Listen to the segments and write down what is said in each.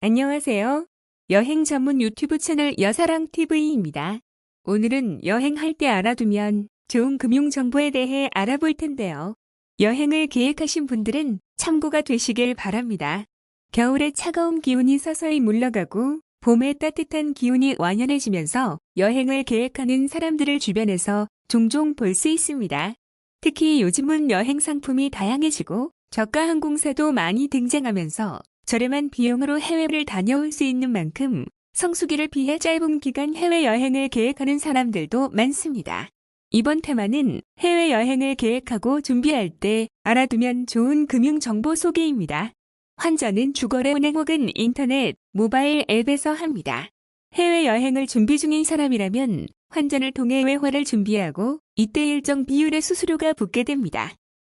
안녕하세요. 여행 전문 유튜브 채널 여사랑TV입니다. 오늘은 여행할 때 알아두면 좋은 금융정보에 대해 알아볼 텐데요. 여행을 계획하신 분들은 참고가 되시길 바랍니다. 겨울에 차가운 기온이 서서히 물러가고 봄에 따뜻한 기온이 완연해지면서 여행을 계획하는 사람들을 주변에서 종종 볼 수 있습니다. 특히 요즘은 여행 상품이 다양해지고 저가 항공사도 많이 등장하면서 저렴한 비용으로 해외를 다녀올 수 있는 만큼 성수기를 피해 짧은 기간 해외여행을 계획하는 사람들도 많습니다. 이번 테마는 해외여행을 계획하고 준비할 때 알아두면 좋은 금융정보 소개입니다. 환전은 주거래은행 혹은 인터넷, 모바일 앱에서 합니다. 해외여행을 준비 중인 사람이라면 환전을 통해 외화를 준비하고 이때 일정 비율의 수수료가 붙게 됩니다.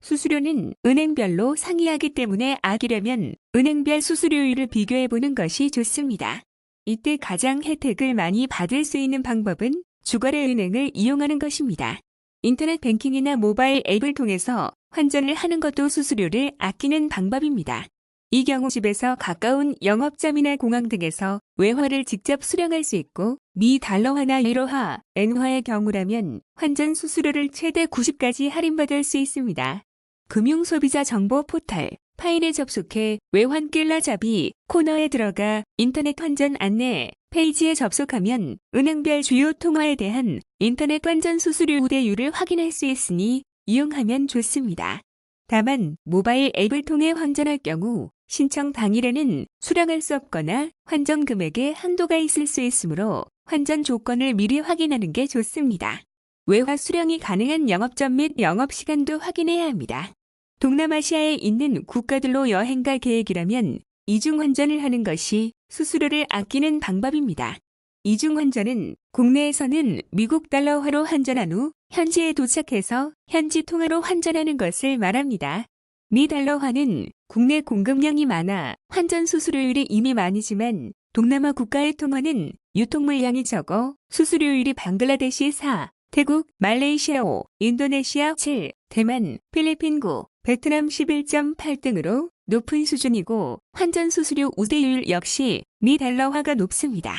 수수료는 은행별로 상이하기 때문에 아끼려면 은행별 수수료율을 비교해보는 것이 좋습니다. 이때 가장 혜택을 많이 받을 수 있는 방법은 주거래은행을 이용하는 것입니다. 인터넷 뱅킹이나 모바일 앱을 통해서 환전을 하는 것도 수수료를 아끼는 방법입니다. 이 경우 집에서 가까운 영업점이나 공항 등에서 외화를 직접 수령할 수 있고 미 달러화나 유로화, 엔화의 경우라면 환전 수수료를 최대 90까지 할인받을 수 있습니다. 금융소비자 정보 포털 파인에 접속해 외환길라잡이 코너에 들어가 인터넷 환전 안내 페이지에 접속하면 은행별 주요 통화에 대한 인터넷 환전 수수료 우대율을 확인할 수 있으니 이용하면 좋습니다. 다만 모바일 앱을 통해 환전할 경우 신청 당일에는 수령할 수 없거나 환전 금액에 한도가 있을 수 있으므로 환전 조건을 미리 확인하는 게 좋습니다. 외화 수령이 가능한 영업점 및 영업시간도 확인해야 합니다. 동남아시아에 있는 국가들로 여행 갈 계획이라면 이중환전을 하는 것이 수수료를 아끼는 방법입니다. 이중환전은 국내에서는 미국 달러화로 환전한 후 현지에 도착해서 현지 통화로 환전하는 것을 말합니다. 미 달러화는 국내 공급량이 많아 환전 수수료율이 이미 많이지만 동남아 국가의 통화는 유통물량이 적어 수수료율이 방글라데시 4, 태국, 말레이시아 5, 인도네시아 7, 대만, 필리핀 9, 베트남 11.8 등으로 높은 수준이고 환전 수수료 우대율 역시 미 달러화가 높습니다.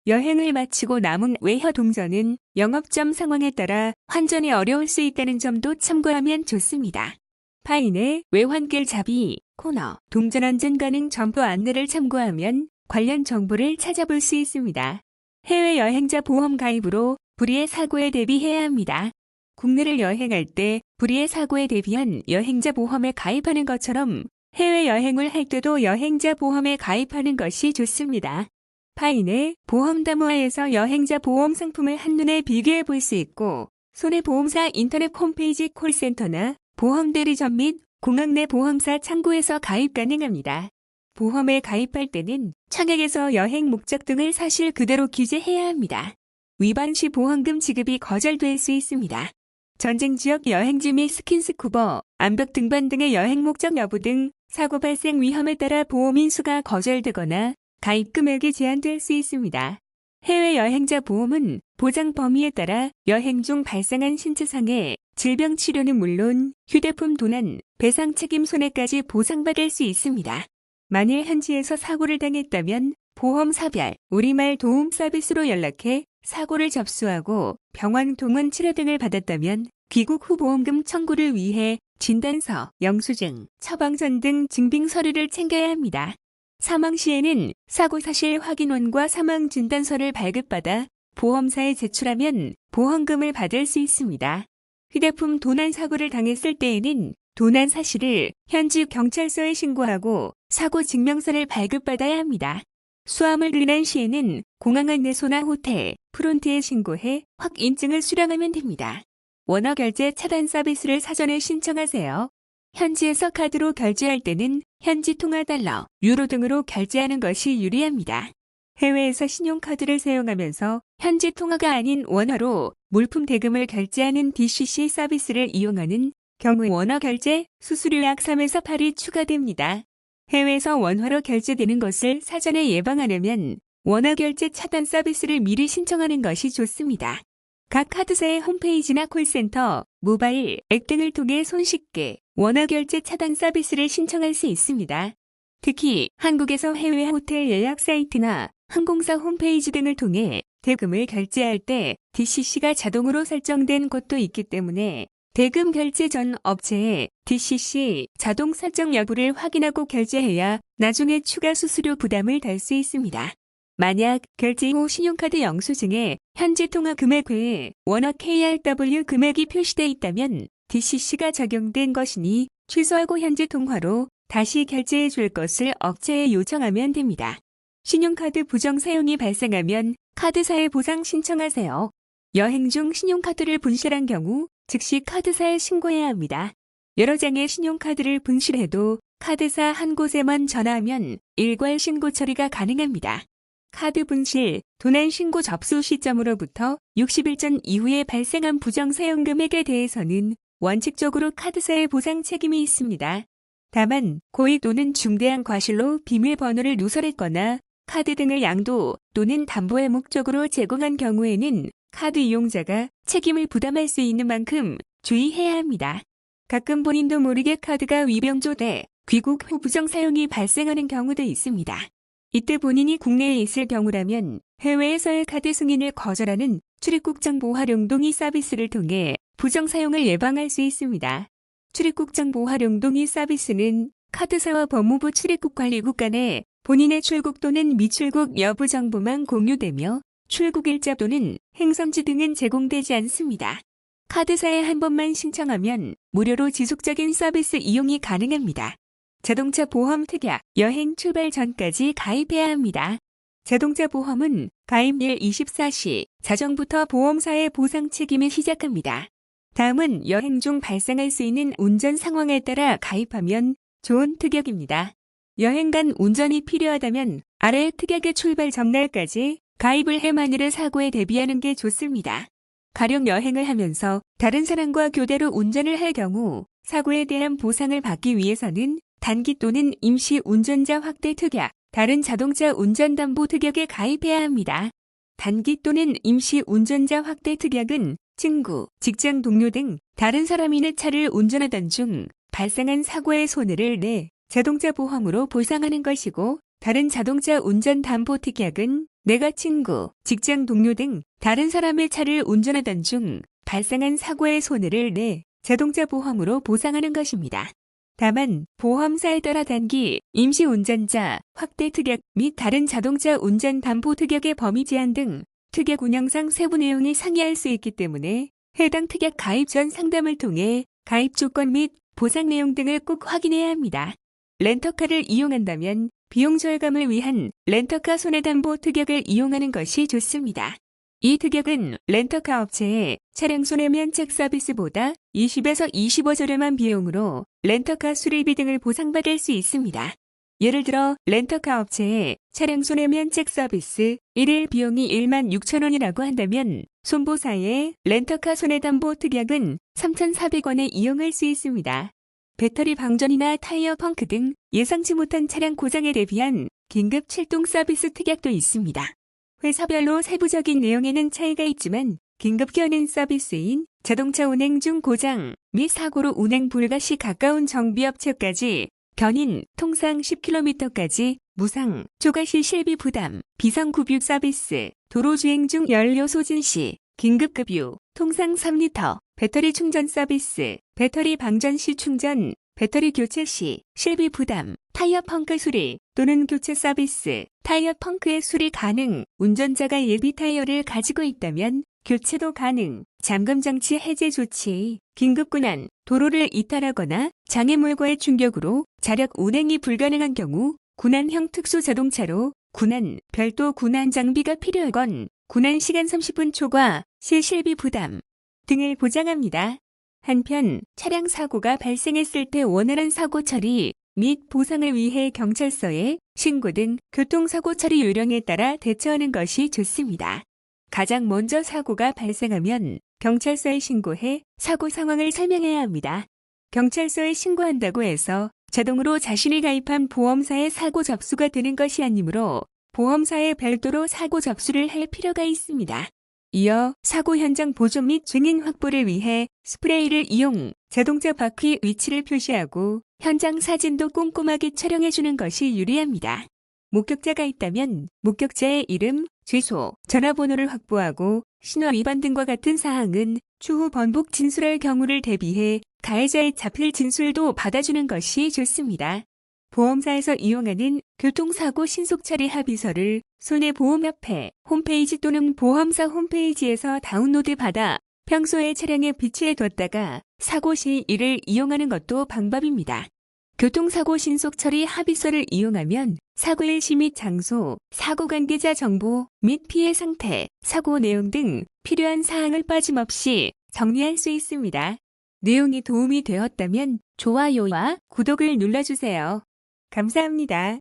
여행을 마치고 남은 외화 동전은 영업점 상황에 따라 환전이 어려울 수 있다는 점도 참고하면 좋습니다. 파인의 외환길잡이 코너 동전 환전 가능 점포 안내를 참고하면 관련 정보를 찾아볼 수 있습니다. 해외여행자 보험 가입으로 불의의 사고에 대비해야 합니다. 국내를 여행할 때 불의의 사고에 대비한 여행자 보험에 가입하는 것처럼 해외여행을 할 때도 여행자 보험에 가입하는 것이 좋습니다. 파인의 보험담화에서 여행자 보험 상품을 한눈에 비교해 볼 수 있고 손해보험사 인터넷 홈페이지 콜센터나 보험대리점 및 공항 내 보험사 창구에서 가입 가능합니다. 보험에 가입할 때는 청약에서 여행 목적 등을 사실 그대로 기재해야 합니다. 위반 시 보험금 지급이 거절될 수 있습니다. 전쟁 지역 여행지 및 스킨스쿠버, 암벽 등반 등의 여행 목적 여부 등 사고 발생 위험에 따라 보험 인수가 거절되거나 가입 금액이 제한될 수 있습니다. 해외 여행자 보험은 보장 범위에 따라 여행 중 발생한 신체상해, 질병 치료는 물론 휴대폰 도난, 배상 책임 손해까지 보상받을 수 있습니다. 만일 현지에서 사고를 당했다면 보험사별, 우리말 도움 서비스로 연락해 사고를 접수하고 병원 동원 치료 등을 받았다면 귀국 후 보험금 청구를 위해 진단서, 영수증, 처방전 등 증빙 서류를 챙겨야 합니다. 사망 시에는 사고 사실 확인원과 사망 진단서를 발급받아 보험사에 제출하면 보험금을 받을 수 있습니다. 휴대폰 도난 사고를 당했을 때에는 도난 사실을 현지 경찰서에 신고하고 사고 증명서를 발급받아야 합니다. 수화물盗난 시에는 공항 안내소나 호텔, 프론트에 신고해 확인증을 수령하면 됩니다. 원화 결제 차단 서비스를 사전에 신청하세요. 현지에서 카드로 결제할 때는 현지 통화 달러, 유로 등으로 결제하는 것이 유리합니다. 해외에서 신용카드를 사용하면서 현지 통화가 아닌 원화로 물품 대금을 결제하는 DCC 서비스를 이용하는 경우 원화 결제 수수료 약 3에서 8이 추가됩니다. 해외에서 원화로 결제되는 것을 사전에 예방하려면 원화 결제 차단 서비스를 미리 신청하는 것이 좋습니다. 각 카드사의 홈페이지나 콜센터, 모바일 앱 등을 통해 손쉽게 원화 결제 차단 서비스를 신청할 수 있습니다. 특히 한국에서 해외 호텔 예약 사이트나 항공사 홈페이지 등을 통해 대금을 결제할 때 DCC가 자동으로 설정된 곳도 있기 때문에 대금 결제 전 업체에 DCC 자동 설정 여부를 확인하고 결제해야 나중에 추가 수수료 부담을 덜 수 있습니다. 만약 결제 후 신용카드 영수증에 현재 통화 금액 외에 워낙 KRW 금액이 표시돼 있다면 DCC가 적용된 것이니 취소하고 현재 통화로 다시 결제해 줄 것을 업체에 요청하면 됩니다. 신용카드 부정 사용이 발생하면 카드사에 보상 신청하세요. 여행 중 신용카드를 분실한 경우 즉시 카드사에 신고해야 합니다. 여러 장의 신용카드를 분실해도 카드사 한 곳에만 전화하면 일괄 신고 처리가 가능합니다. 카드 분실, 도난 신고 접수 시점으로부터 60일 전 이후에 발생한 부정 사용 금액에 대해서는 원칙적으로 카드사의 보상 책임이 있습니다. 다만 고의 또는 중대한 과실로 비밀번호를 누설했거나 카드 등을 양도 또는 담보의 목적으로 제공한 경우에는 카드 이용자가 책임을 부담할 수 있는 만큼 주의해야 합니다. 가끔 본인도 모르게 카드가 위병조돼 귀국 후 부정 사용이 발생하는 경우도 있습니다. 이때 본인이 국내에 있을 경우라면 해외에서의 카드 승인을 거절하는 출입국 정보 활용 동의 서비스를 통해 부정 사용을 예방할 수 있습니다. 출입국 정보 활용 동의 서비스는 카드사와 법무부 출입국관리국 간에 본인의 출국 또는 미출국 여부 정보만 공유되며 출국 일자 또는 행선지 등은 제공되지 않습니다. 카드사에 한 번만 신청하면 무료로 지속적인 서비스 이용이 가능합니다. 자동차 보험 특약, 여행 출발 전까지 가입해야 합니다. 자동차 보험은 가입일 24시 자정부터 보험사의 보상 책임이 시작합니다. 다음은 여행 중 발생할 수 있는 운전 상황에 따라 가입하면 좋은 특약입니다. 여행 간 운전이 필요하다면 아래 특약의 출발 전날까지 가입을 해 만일의 사고에 대비하는 게 좋습니다. 가령 여행을 하면서 다른 사람과 교대로 운전을 할 경우 사고에 대한 보상을 받기 위해서는 단기 또는 임시 운전자 확대 특약, 다른 자동차 운전담보 특약에 가입해야 합니다. 단기 또는 임시 운전자 확대 특약은 친구, 직장 동료 등 다른 사람이 내 차를 운전하던 중 발생한 사고의 손해를 내 자동차 보험으로 보상하는 것이고, 다른 자동차 운전 담보 특약은 내가 친구, 직장 동료 등 다른 사람의 차를 운전하던 중 발생한 사고의 손해를 내 자동차 보험으로 보상하는 것입니다. 다만 보험사에 따라 단기, 임시 운전자, 확대 특약 및 다른 자동차 운전 담보 특약의 범위 제한 등 특약 운영상 세부 내용이 상이할 수 있기 때문에 해당 특약 가입 전 상담을 통해 가입 조건 및 보상 내용 등을 꼭 확인해야 합니다. 렌터카를 이용한다면 비용 절감을 위한 렌터카 손해담보 특약을 이용하는 것이 좋습니다. 이 특약은 렌터카 업체의 차량 손해면책 서비스보다 20에서 25 저렴한 비용으로 렌터카 수리비 등을 보상받을 수 있습니다. 예를 들어 렌터카 업체의 차량 손해면책 서비스 1일 비용이 16,000원이라고 한다면 손보사의 렌터카 손해담보 특약은 3,400원에 이용할 수 있습니다. 배터리 방전이나 타이어 펑크 등 예상치 못한 차량 고장에 대비한 긴급 출동 서비스 특약도 있습니다. 회사별로 세부적인 내용에는 차이가 있지만 긴급 견인 서비스인 자동차 운행 중 고장 및 사고로 운행 불가 시 가까운 정비업체까지 견인, 통상 10km까지 무상, 초과 시 실비 부담, 비상급유 서비스, 도로주행 중 연료 소진 시 긴급급유, 통상 3리터, 배터리 충전 서비스, 배터리 방전 시 충전, 배터리 교체 시 실비 부담, 타이어 펑크 수리 또는 교체 서비스, 타이어 펑크의 수리 가능, 운전자가 예비 타이어를 가지고 있다면 교체도 가능, 잠금장치 해제 조치, 긴급군안, 도로를 이탈하거나 장애물과의 충격으로 자력 운행이 불가능한 경우 군안형 특수자동차로 군안, 별도 군안 장비가 필요하건 군안 시간 30분 초과 시 실비 부담 등을 보장합니다. 한편 차량 사고가 발생했을 때 원활한 사고 처리 및 보상을 위해 경찰서에 신고 등 교통사고 처리 요령에 따라 대처하는 것이 좋습니다. 가장 먼저 사고가 발생하면 경찰서에 신고해 사고 상황을 설명해야 합니다. 경찰서에 신고한다고 해서 자동으로 자신이 가입한 보험사에 사고 접수가 되는 것이 아니므로 보험사에 별도로 사고 접수를 할 필요가 있습니다. 이어 사고 현장 보존 및 증인 확보를 위해 스프레이를 이용 자동차 바퀴 위치를 표시하고 현장 사진도 꼼꼼하게 촬영해주는 것이 유리합니다. 목격자가 있다면 목격자의 이름, 주소, 전화번호를 확보하고 신호 위반 등과 같은 사항은 추후 번복 진술할 경우를 대비해 가해자의 자필 진술도 받아주는 것이 좋습니다. 보험사에서 이용하는 교통사고 신속처리 합의서를 손해보험협회 홈페이지 또는 보험사 홈페이지에서 다운로드 받아 평소에 차량에 비치해 뒀다가 사고 시 이를 이용하는 것도 방법입니다. 교통사고 신속처리 합의서를 이용하면 사고의 시 및 장소, 사고 관계자 정보 및 피해 상태, 사고 내용 등 필요한 사항을 빠짐없이 정리할 수 있습니다. 내용이 도움이 되었다면 좋아요와 구독을 눌러주세요. 감사합니다.